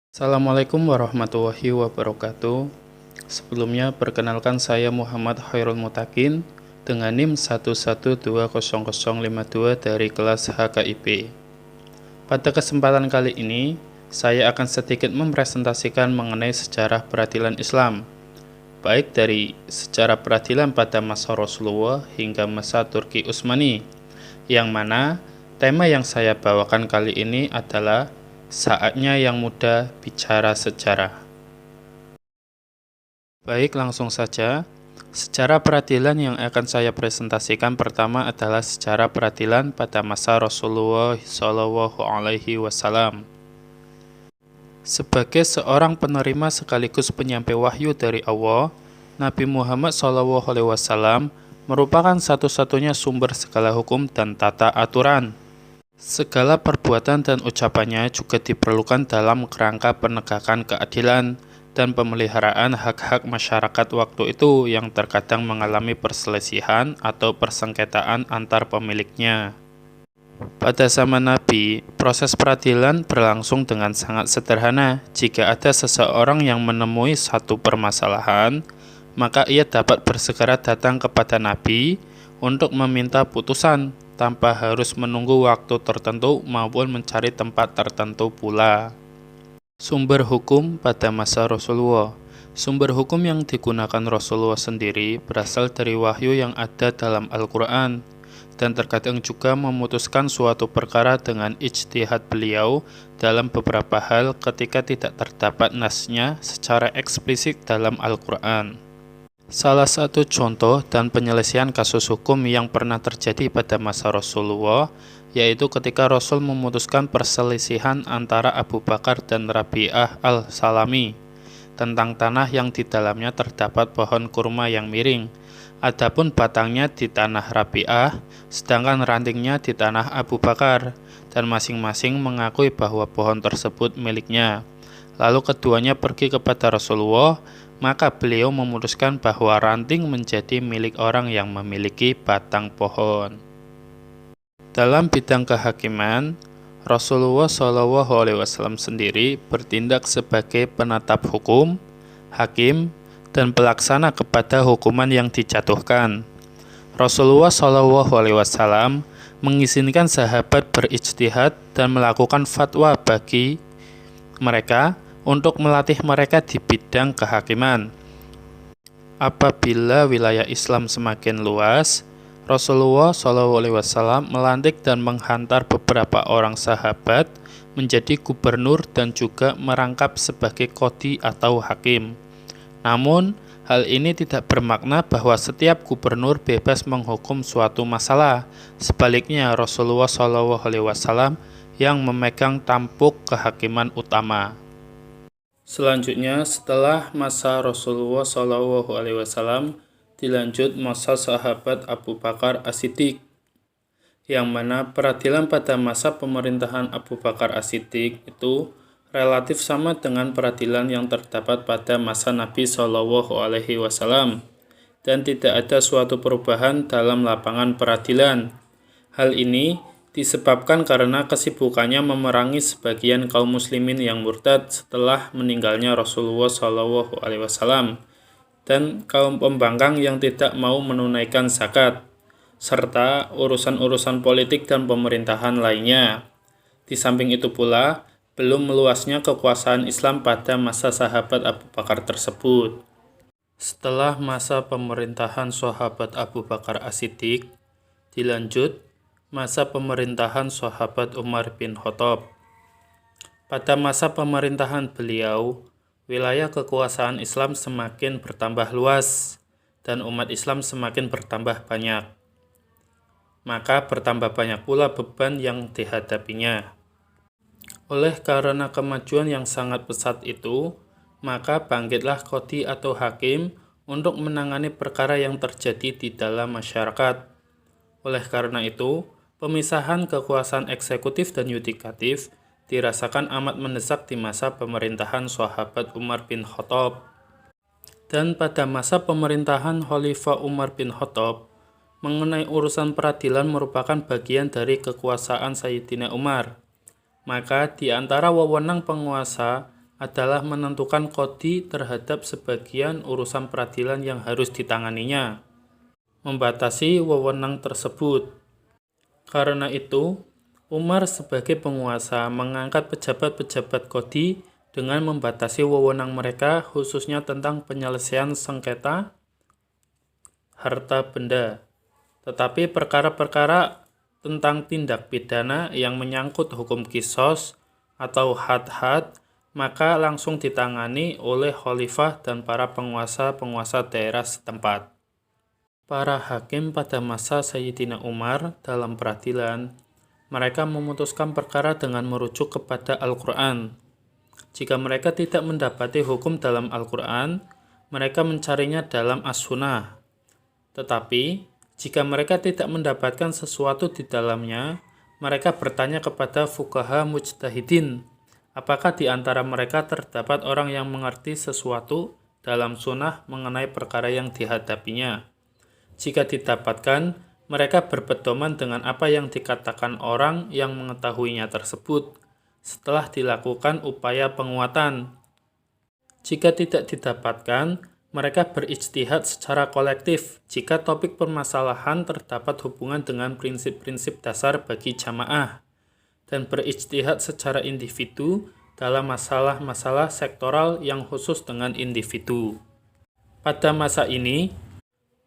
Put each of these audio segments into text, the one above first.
Assalamualaikum warahmatullahi wabarakatuh. Sebelumnya perkenalkan saya Muhammad Khairul Mutakin dengan NIM 1120052 dari kelas HKIP. Pada kesempatan kali ini, saya akan sedikit mempresentasikan mengenai sejarah peradilan Islam, baik dari sejarah peradilan pada masa Rasulullah hingga masa Turki Utsmani, yang mana tema yang saya bawakan kali ini adalah saatnya yang muda bicara sejarah. Baik, langsung saja. Sejarah peradilan yang akan saya presentasikan pertama adalah sejarah peradilan pada masa Rasulullah SAW. Sebagai seorang penerima sekaligus penyampai wahyu dari Allah, Nabi Muhammad SAW merupakan satu-satunya sumber segala hukum dan tata aturan. Segala perbuatan dan ucapannya juga diperlukan dalam kerangka penegakan keadilan dan pemeliharaan hak-hak masyarakat waktu itu yang terkadang mengalami perselisihan atau persengketaan antar pemiliknya. Pada zaman Nabi, proses peradilan berlangsung dengan sangat sederhana. Jika ada seseorang yang menemui satu permasalahan, maka ia dapat bersegera datang kepada Nabi untuk meminta putusan, tanpa harus menunggu waktu tertentu maupun mencari tempat tertentu pula. Sumber hukum pada masa Rasulullah. Sumber hukum yang digunakan Rasulullah sendiri berasal dari wahyu yang ada dalam Al-Quran, dan terkadang juga memutuskan suatu perkara dengan ijtihad beliau dalam beberapa hal ketika tidak terdapat nasnya secara eksplisit dalam Al-Quran. Salah satu contoh dan penyelesaian kasus hukum yang pernah terjadi pada masa Rasulullah, yaitu ketika Rasul memutuskan perselisihan antara Abu Bakar dan Rabi'ah al-Salami tentang tanah yang di dalamnya terdapat pohon kurma yang miring. Adapun batangnya di tanah Rabi'ah, sedangkan rantingnya di tanah Abu Bakar, dan masing-masing mengakui bahwa pohon tersebut miliknya. Lalu keduanya pergi kepada Rasulullah, maka beliau memutuskan bahwa ranting menjadi milik orang yang memiliki batang pohon. Dalam bidang kehakiman, Rasulullah SAW sendiri bertindak sebagai penatap hukum, hakim, dan pelaksana kepada hukuman yang dijatuhkan. Rasulullah SAW mengizinkan sahabat berijtihad dan melakukan fatwa bagi mereka untuk melatih mereka di bidang kehakiman. Apabila wilayah Islam semakin luas, Rasulullah SAW melantik dan menghantar beberapa orang sahabat menjadi gubernur dan juga merangkap sebagai qadhi atau hakim. Namun, hal ini tidak bermakna bahwa setiap gubernur bebas menghukum suatu masalah. Sebaliknya, Rasulullah SAW yang memegang tampuk kehakiman utama. Selanjutnya, setelah masa Rasulullah SAW, dilanjut masa sahabat Abu Bakar As-Siddiq, yang mana peradilan pada masa pemerintahan Abu Bakar As-Siddiq itu relatif sama dengan peradilan yang terdapat pada masa Nabi SAW, dan tidak ada suatu perubahan dalam lapangan peradilan. Hal ini disebabkan karena kesibukannya memerangi sebagian kaum muslimin yang murtad setelah meninggalnya Rasulullah SAW, dan kaum pembangkang yang tidak mau menunaikan zakat, serta urusan-urusan politik dan pemerintahan lainnya. Di samping itu pula, belum meluasnya kekuasaan Islam pada masa sahabat Abu Bakar tersebut. Setelah masa pemerintahan sahabat Abu Bakar As-Siddiq, dilanjut masa pemerintahan sahabat Umar bin Khattab. Pada masa pemerintahan beliau, wilayah kekuasaan Islam semakin bertambah luas dan umat Islam semakin bertambah banyak. Maka bertambah banyak pula beban yang dihadapinya. Oleh karena kemajuan yang sangat pesat itu, maka bangkitlah qadhi atau hakim untuk menangani perkara yang terjadi di dalam masyarakat. Oleh karena itu, pemisahan kekuasaan eksekutif dan yudikatif dirasakan amat mendesak di masa pemerintahan sahabat Umar bin Khattab. Dan pada masa pemerintahan Khalifah Umar bin Khattab, mengenai urusan peradilan merupakan bagian dari kekuasaan Sayyidina Umar. Maka di antara wewenang penguasa adalah menentukan qadhi terhadap sebagian urusan peradilan yang harus ditanganinya, membatasi wewenang tersebut. Karena itu, Umar sebagai penguasa mengangkat pejabat-pejabat qadhi dengan membatasi wewenang mereka khususnya tentang penyelesaian sengketa harta benda. Tetapi perkara-perkara tentang tindak pidana yang menyangkut hukum qisas atau had-had maka langsung ditangani oleh khalifah dan para penguasa-penguasa daerah setempat. Para hakim pada masa Sayyidina Umar dalam peradilan, mereka memutuskan perkara dengan merujuk kepada Al-Quran. Jika mereka tidak mendapati hukum dalam Al-Quran, mereka mencarinya dalam As-Sunnah. Tetapi, jika mereka tidak mendapatkan sesuatu di dalamnya, mereka bertanya kepada fuqaha mujtahidin, apakah di antara mereka terdapat orang yang mengerti sesuatu dalam sunnah mengenai perkara yang dihadapinya. Jika didapatkan, mereka berpedoman dengan apa yang dikatakan orang yang mengetahuinya tersebut setelah dilakukan upaya penguatan. Jika tidak didapatkan, mereka berijtihad secara kolektif jika topik permasalahan terdapat hubungan dengan prinsip-prinsip dasar bagi jamaah, dan berijtihad secara individu dalam masalah-masalah sektoral yang khusus dengan individu. Pada masa ini,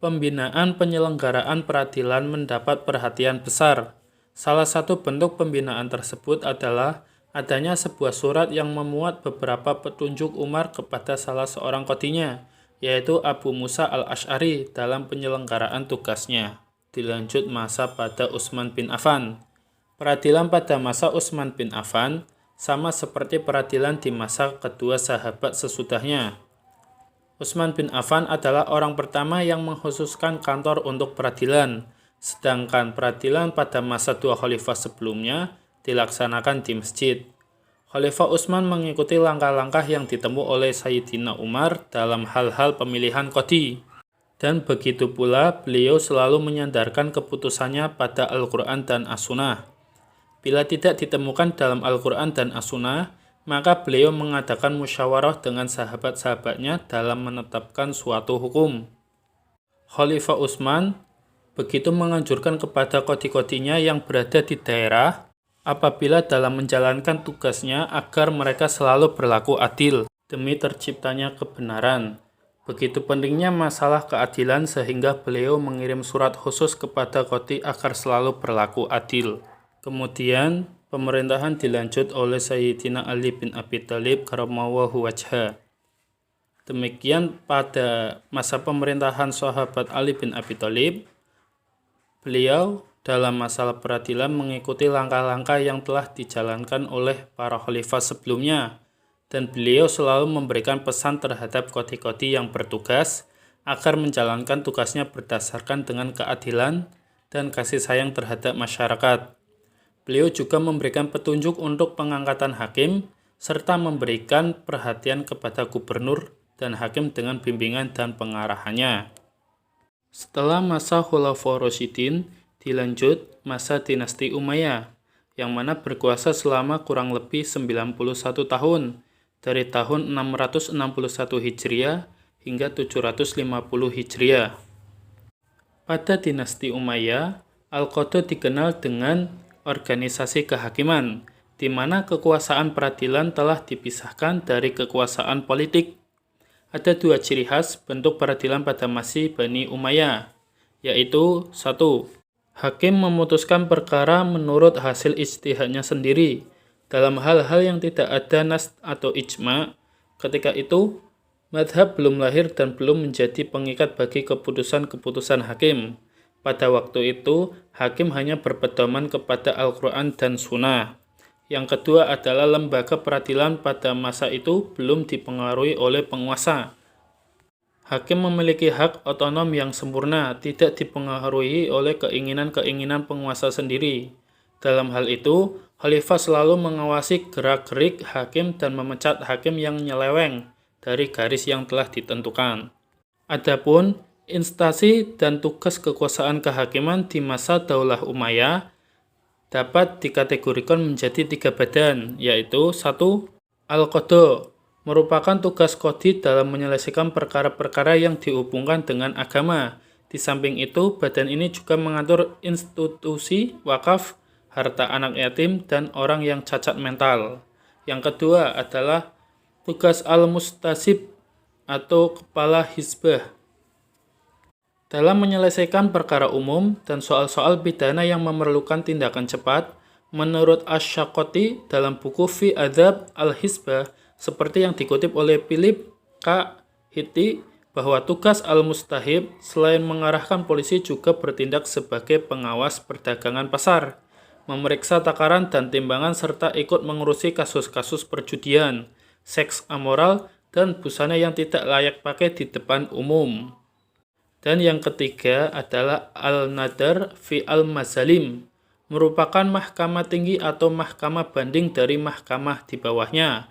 pembinaan penyelenggaraan peradilan mendapat perhatian besar. Salah satu bentuk pembinaan tersebut adalah adanya sebuah surat yang memuat beberapa petunjuk Umar kepada salah seorang qadhinya, yaitu Abu Musa al-Asy'ari dalam penyelenggaraan tugasnya. Dilanjut masa pada Utsman bin Affan. Peradilan pada masa Utsman bin Affan sama seperti peradilan di masa kedua sahabat sesudahnya. Utsman bin Affan adalah orang pertama yang mengkhususkan kantor untuk peradilan, sedangkan peradilan pada masa dua khalifah sebelumnya dilaksanakan di masjid. Khalifah Utsman mengikuti langkah-langkah yang ditempuh oleh Sayyidina Umar dalam hal-hal pemilihan qadhi. Dan begitu pula beliau selalu menyandarkan keputusannya pada Al-Quran dan As-Sunnah. Bila tidak ditemukan dalam Al-Quran dan As-Sunnah, maka beliau mengadakan musyawarah dengan sahabat-sahabatnya dalam menetapkan suatu hukum. Khalifah Utsman begitu menganjurkan kepada qadhi-qadhinya yang berada di daerah apabila dalam menjalankan tugasnya agar mereka selalu berlaku adil demi terciptanya kebenaran. Begitu pentingnya masalah keadilan sehingga beliau mengirim surat khusus kepada qadhi agar selalu berlaku adil. Kemudian pemerintahan dilanjut oleh Sayyidina Ali bin Abi Thalib karramallahu wajhah. Demikian pada masa pemerintahan sahabat Ali bin Abi Thalib, beliau dalam masalah peradilan mengikuti langkah-langkah yang telah dijalankan oleh para khalifah sebelumnya, dan beliau selalu memberikan pesan terhadap qadhi-qadhi yang bertugas agar menjalankan tugasnya berdasarkan dengan keadilan dan kasih sayang terhadap masyarakat. Beliau juga memberikan petunjuk untuk pengangkatan hakim, serta memberikan perhatian kepada gubernur dan hakim dengan bimbingan dan pengarahannya. Setelah masa Khulafaur Rasyidin, dilanjut masa dinasti Umayyah, yang mana berkuasa selama kurang lebih 91 tahun, dari tahun 661 Hijriah hingga 750 Hijriah. Pada dinasti Umayyah, Al-Qadha dikenal dengan organisasi kehakiman, di mana kekuasaan peradilan telah dipisahkan dari kekuasaan politik. Ada dua ciri khas bentuk peradilan pada masa Bani Umayyah, yaitu 1. Hakim memutuskan perkara menurut hasil ijtihadnya sendiri dalam hal-hal yang tidak ada nas atau ijma. Ketika itu, madhab belum lahir dan belum menjadi pengikat bagi keputusan-keputusan hakim. Pada waktu itu, hakim hanya berpedoman kepada Al-Quran dan Sunnah. Yang kedua adalah lembaga peradilan pada masa itu belum dipengaruhi oleh penguasa. Hakim memiliki hak otonom yang sempurna, tidak dipengaruhi oleh keinginan-keinginan penguasa sendiri. Dalam hal itu, khalifah selalu mengawasi gerak-gerik hakim dan memecat hakim yang nyeleweng dari garis yang telah ditentukan. Adapun instansi dan tugas kekuasaan kehakiman di masa Daulah Umayyah dapat dikategorikan menjadi 3 badan, yaitu 1. Al-Qadha, merupakan tugas qadhi dalam menyelesaikan perkara-perkara yang dihubungkan dengan agama. Di samping itu, badan ini juga mengatur institusi wakaf, harta anak yatim, dan orang yang cacat mental. Yang kedua adalah tugas al-mustasib atau kepala hizbah dalam menyelesaikan perkara umum dan soal-soal pidana yang memerlukan tindakan cepat. Menurut Asy-Syaqoti dalam buku Fi Adzab al-Hizbah, seperti yang dikutip oleh Philip K. Hitti, bahwa tugas al-mustahib selain mengarahkan polisi juga bertindak sebagai pengawas perdagangan pasar, memeriksa takaran dan timbangan serta ikut mengurusi kasus-kasus perjudian, seks amoral, dan busana yang tidak layak pakai di depan umum. Dan yang ketiga adalah al-nadar fi al-mazalim, merupakan mahkamah tinggi atau mahkamah banding dari mahkamah di bawahnya.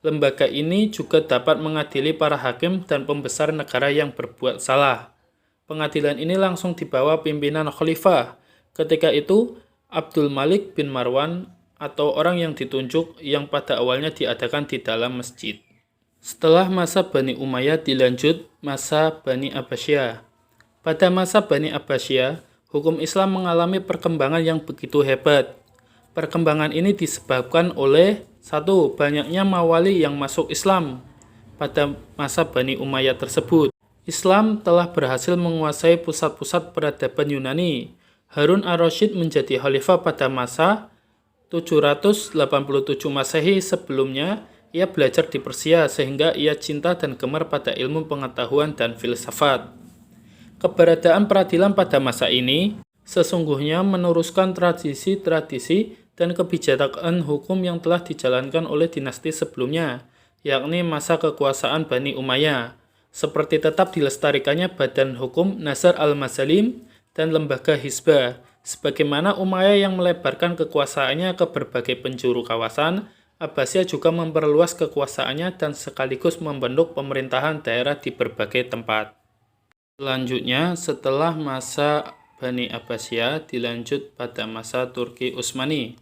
Lembaga ini juga dapat mengadili para hakim dan pembesar negara yang berbuat salah. Pengadilan ini langsung di bawah pimpinan khalifah. Ketika itu, Abdul Malik bin Marwan atau orang yang ditunjuk yang pada awalnya diadakan di dalam masjid. Setelah masa Bani Umayyah dilanjut masa Bani Abbasiyah. Pada masa Bani Abbasiyah, hukum Islam mengalami perkembangan yang begitu hebat. Perkembangan ini disebabkan oleh satu, banyaknya mawali yang masuk Islam. Pada masa Bani Umayyah tersebut, Islam telah berhasil menguasai pusat-pusat peradaban Yunani. Harun ar-Rasyid menjadi khalifah pada masa 787 Masehi. Sebelumnya, ia belajar di Persia sehingga ia cinta dan gemar pada ilmu pengetahuan dan filsafat. Keberadaan peradilan pada masa ini sesungguhnya meneruskan tradisi-tradisi dan kebijakan hukum yang telah dijalankan oleh dinasti sebelumnya, yakni masa kekuasaan Bani Umayyah, seperti tetap dilestarikannya Badan Hukum Nasr al-Mazalim dan Lembaga Hizbah, sebagaimana Umayyah yang melebarkan kekuasaannya ke berbagai penjuru kawasan. Abbasiyah juga memperluas kekuasaannya dan sekaligus membentuk pemerintahan daerah di berbagai tempat. Selanjutnya, setelah masa Bani Abbasiyah dilanjut pada masa Turki Utsmani.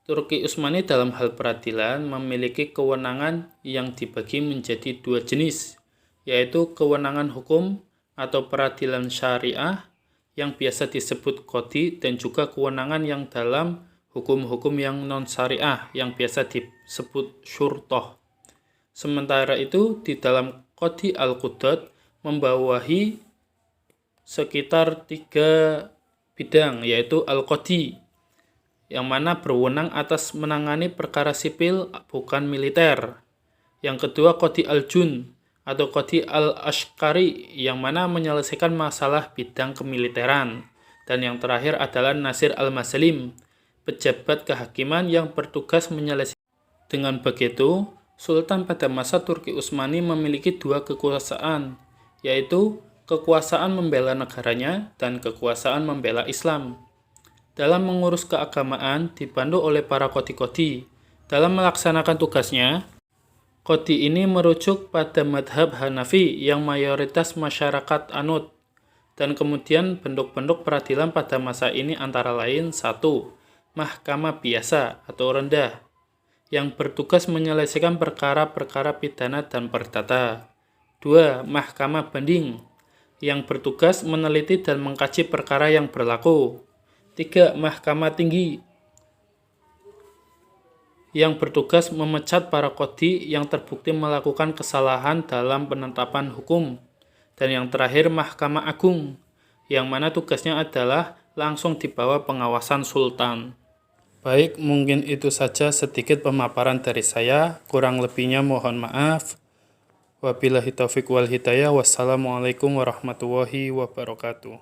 Turki Utsmani dalam hal peradilan memiliki kewenangan yang dibagi menjadi dua jenis, yaitu kewenangan hukum atau peradilan syariah yang biasa disebut qadhi dan juga kewenangan yang dalam hukum-hukum yang non-syariah yang biasa disebut syurtoh. Sementara itu, di dalam qadhi al-qudad membawahi sekitar 3 bidang, yaitu al-qadhi, yang mana berwenang atas menangani perkara sipil bukan militer. Yang kedua, qadhi al-jun atau qadhi al-ashkari, yang mana menyelesaikan masalah bidang kemiliteran. Dan yang terakhir adalah nasir al-mazalim, pejabat kehakiman yang bertugas menyelesaikan. Dengan begitu, Sultan pada masa Turki Utsmani memiliki dua kekuasaan, yaitu kekuasaan membela negaranya dan kekuasaan membela Islam. Dalam mengurus keagamaan dibantu oleh para qadhi-qadhi. Dalam melaksanakan tugasnya, qadhi ini merujuk pada madhab Hanafi yang mayoritas masyarakat anut. Dan kemudian bentuk-bentuk peradilan pada masa ini antara lain: 1. Mahkamah biasa atau rendah, yang bertugas menyelesaikan perkara-perkara pidana dan perdata. 2. Mahkamah banding, yang bertugas meneliti dan mengkaji perkara yang berlaku. 3. Mahkamah tinggi, yang bertugas memecat para qadhi yang terbukti melakukan kesalahan dalam penetapan hukum. Dan yang terakhir, Mahkamah Agung, yang mana tugasnya adalah langsung di bawah pengawasan sultan. Baik, mungkin itu saja sedikit pemaparan dari saya. Kurang lebihnya mohon maaf. Wabillahi taufiq wal hidayah. Wassalamualaikum warahmatullahi wabarakatuh.